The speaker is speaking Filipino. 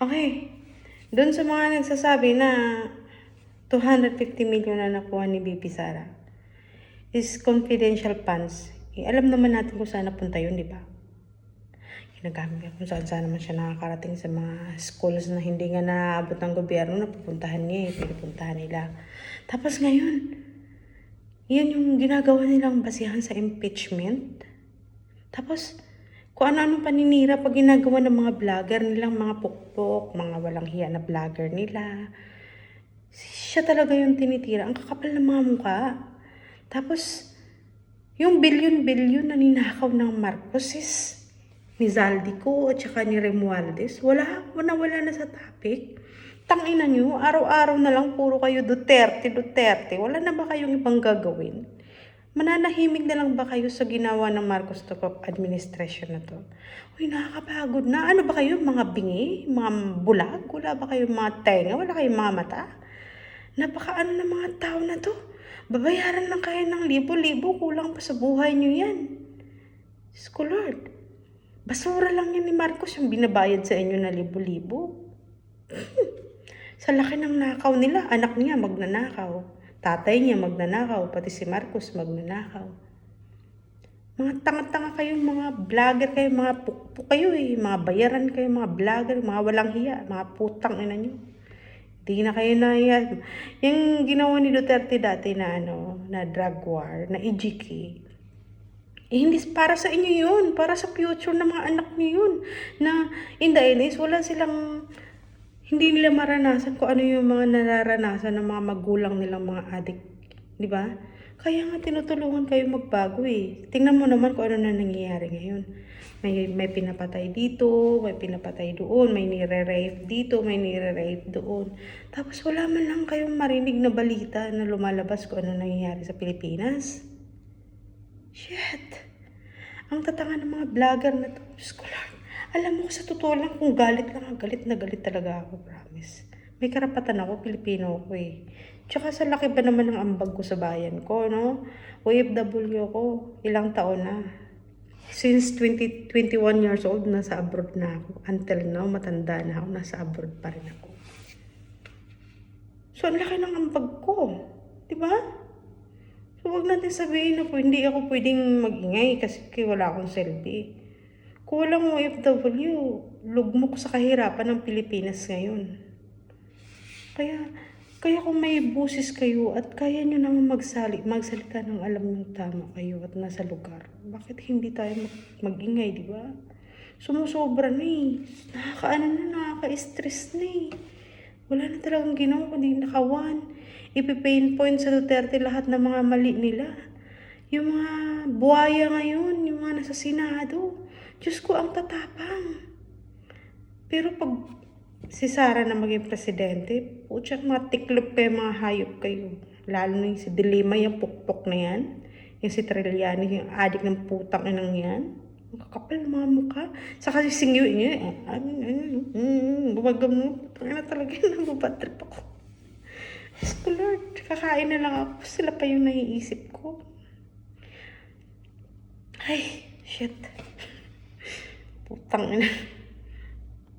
Okay. Doon sa mga nagsasabi na 250 million na nakuha ni BP Sara is confidential funds. Alam naman natin kung saan napunta yun, di ba? Ginagamit kung saan naman siya nakakarating sa mga schools na hindi nga naabot ng gobyerno na pupuntahan niya, pinupuntahan nila. Tapos ngayon, yan yung ginagawa nilang basihan sa impeachment. Tapos, kung ano-ano paninira pag ginagawa ng mga vlogger nilang, mga pukpok, mga walang hiya na vlogger nila. Siya talaga yung tinitira. Ang kakapal ng mga mukha. Tapos, yung bilyon-bilyon na ninakaw ng Marcos is ni Zaldico at saka ni Remualdez. Wala na sa topic. Tangina nyo, araw-araw na lang puro kayo Duterte. Wala na ba kayong ibang gagawin? Mananahimik na lang ba kayo sa ginawa ng Marcos administration na to? Uy, nakakapagod na. Ano ba kayo, mga bingi? Mga bulag? Wala ba kayong mga tenga? Wala kayong mga mata? Napakaano ng mga tao na to? Babayaran lang kayo ng libo-libo. Kulang pa sa buhay nyo yan. Diyos ko Lord. Basura lang yan ni Marcos yung binabayad sa inyo na libo-libo. Sa laki ng nakaw nila, anak niya magnanakaw. Tatay niya magnanakaw, pati si Marcos magnanakaw. Mga tanga-tanga kayong mga vlogger kayo, mga pukpuk kayo eh. Mga bayaran kayo, mga vlogger, mga walang hiya, mga putang ina nyo. Hindi na kayo nahiya. Yung ginawa ni Duterte dati na na drug war, na EGK, hindi para sa inyo yun, para sa future ng mga anak niyo yun. Na in the end is, hindi nila maranasan kung ano yung mga nararanasan ng mga magulang nilang mga adik. Di ba? Kaya nga tinutulungan kayo magbago eh. Tingnan mo naman kung ano na nangyayari ngayon. May pinapatay dito, may pinapatay doon, may nire-rape dito, may nire-rape doon. Tapos wala man lang kayong marinig na balita na lumalabas kung ano nangyayari sa Pilipinas. Shit. Ang tatanga ng mga vlogger na to. Diyos ko lang. Alam mo, sa totoo lang, kung galit lang, galit na galit talaga ako, promise. May karapatan ako, Pilipino ako eh. Tsaka sa laki ba naman ng ambag ko sa bayan ko, no? OFW ko, ilang taon na. Since 21 years old, nasa abroad na ako. Until now, matanda na ako, nasa abroad pa rin ako. So, ang laki ng ambag ko. Diba? So, huwag natin sabihin na hindi ako pwedeng mag-ingay kasi wala akong selfie. Kung walang OFW, lugmok sa kahirapan ng Pilipinas ngayon. Kaya kung may busis kayo at kaya nyo naman magsalita ng alam nyo tama kayo at nasa lugar, bakit hindi tayo mag-ingay, di ba? Sumusobra na eh. Nakaka-stress na eh. Wala na talagang ginawa kundi nakawan. Ipipain point sa Duterte lahat ng mga mali nila. Yung mga buhaya ngayon, yung mga nasa Senado. Diyos ko, ang tatapang. Pero pag si Sara na maging presidente, putya, mga tiklop kayo, mga hayop kayo. Lalo na yung si Dilima, yung pukpok na yan. Yung si Trilliani, yung adik ng putang inang yan. Ang kakapal ng mga mukha. Saka si Singyo, bumagam mo. Pangina talaga yun, nababatrip ako. Diyos ko Lord, kakain na lang ako. Sila pa yung naiisip ko. Ay, shit. Putang ina.